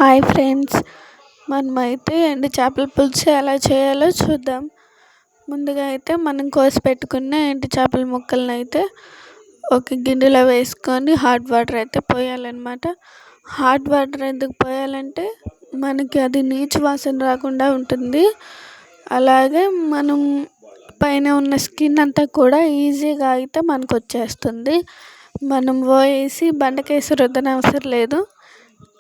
Hi friends, మనమైతే ఎండు చేపల పులుసు ఎలా చేయాలో చూద్దాం. ముందుగా అయితే మనం కోసి పెట్టుకున్న ఎండు చేపల ముక్కలను అయితే ఒక గిన్నెలో వేసుకొని హాట్ వాటర్ అయితే పోయాలన్నమాట. హాట్ వాటర్ ఎందుకు పోయాలంటే మనకి అది నీచు వాసన రాకుండా ఉంటుంది. అలాగే మనం పైన ఉన్న స్కిన్ అంతా కూడా ఈజీగా అయితే మనకు వచ్చేస్తుంది. మనం పోయేసి బండకేసి రుద్దనవసరం లేదు.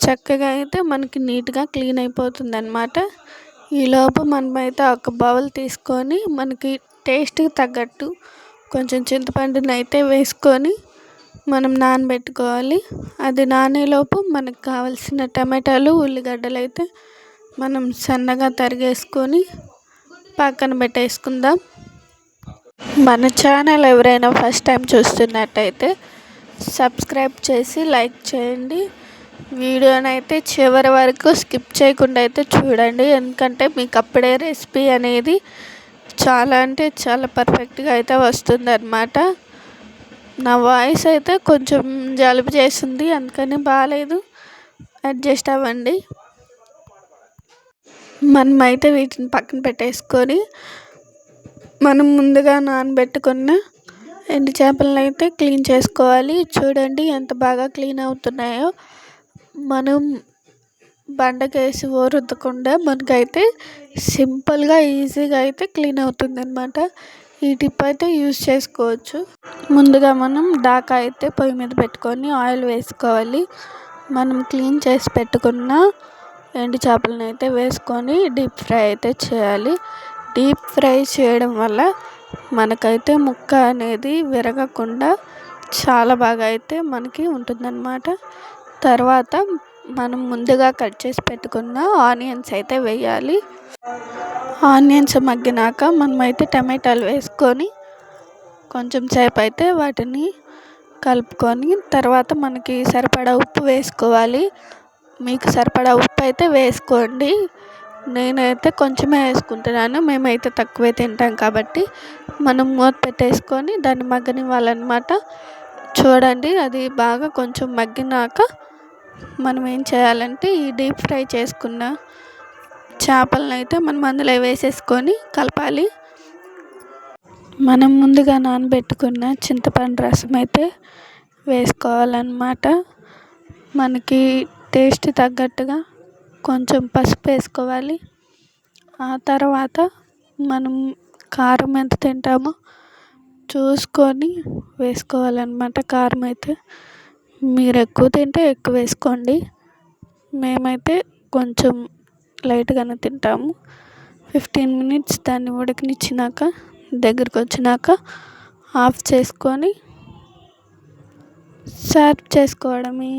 చక్కగా అయితే మనకి నీట్గా క్లీన్ అయిపోతుంది అన్నమాట. ఈలోపు మనమైతే ఒక బౌల్ తీసుకొని మనకి టేస్ట్కి తగ్గట్టు కొంచెం చింతపండుని అయితే వేసుకొని మనం నానబెట్టుకోవాలి. అది నానేలోపు మనకు కావాల్సిన టమాటాలు, ఉల్లిగడ్డలు అయితే మనం సన్నగా తరిగేసుకొని పక్కన పెట్టేసుకుందాం. మన ఛానల్ ఎవరైనా ఫస్ట్ టైం చూస్తున్నట్టయితే సబ్స్క్రైబ్ చేసి లైక్ చేయండి. వీడియోనైతే చివరి వరకు స్కిప్ చేయకుండా అయితే చూడండి, ఎందుకంటే మీకు అప్పుడే రెసిపీ అనేది చాలా అంటే చాలా పర్ఫెక్ట్గా అయితే వస్తుంది అన్నమాట. నా వాయిస్ అయితే కొంచెం జలుబు చేసింది, అందుకని బాగాలేదు, అడ్జస్ట్ అవ్వండి. మనమైతే వీటిని పక్కన పెట్టేసుకొని మనం ముందుగా నానబెట్టుకున్న ఎండు చేపలను అయితే క్లీన్ చేసుకోవాలి. చూడండి ఎంత బాగా క్లీన్ అవుతున్నాయో. మనం బండకేసి రుద్దకుండా మనకైతే సింపుల్గా ఈజీగా అయితే క్లీన్ అవుతుంది అన్నమాట. ఈ టిప్ అయితే యూజ్ చేసుకోవచ్చు. ముందుగా మనం దాకా అయితే పొయ్యి మీద పెట్టుకొని ఆయిల్ వేసుకోవాలి. మనం క్లీన్ చేసి పెట్టుకున్న ఎండు చేపలను అయితే వేసుకొని డీప్ ఫ్రై అయితే చేయాలి. డీప్ ఫ్రై చేయడం వల్ల మనకైతే ముక్క అనేది విరగకుండా చాలా బాగా అయితే మనకి ఉంటుందన్నమాట. తర్వాత మనం ముందుగా కట్ చేసి పెట్టుకున్న ఆనియన్స్ అయితే వేయాలి. ఆనియన్స్ మగ్గినాక మనమైతే టమాటాలు వేసుకొని కొంచెం సేపు అయితే వాటిని కలుపుకొని తర్వాత మనకి సరిపడా ఉప్పు వేసుకోవాలి. మీకు సరిపడా ఉప్పు అయితే వేసుకోండి. నేనైతే కొంచెమే వేసుకుంటున్నాను, మేమైతే తక్కువే తింటాం కాబట్టి మనం మూత పెట్టేసుకొని దాన్ని మగ్గనివ్వాలన్నమాట. చూడండి, అది బాగా కొంచెం మగ్గినాక మనం ఏం చేయాలంటే ఈ డీప్ ఫ్రై చేసుకున్న చేపలను అయితే మనం అందులో వేసేసుకొని కలపాలి. మనం ముందుగా నానబెట్టుకున్న చింతపండు రసం అయితే వేసుకోవాలన్నమాట. మనకి టేస్ట్ తగ్గట్టుగా కొంచెం పసుపు వేసుకోవాలి. ఆ తర్వాత మనం కారం ఎంత తింటామో చూసుకొని వేసుకోవాలన్నమాట. కారం అయితే మీరు ఎక్కువ తింటే ఎక్కువ వేసుకోండి, మేమైతే కొంచెం లైట్గానే తింటాము. 15 minutes దాన్ని ఉడకనిచ్చినాక దగ్గరికి వచ్చినాక ఆఫ్ చేసుకొని సర్వ్ చేసుకోవడమే.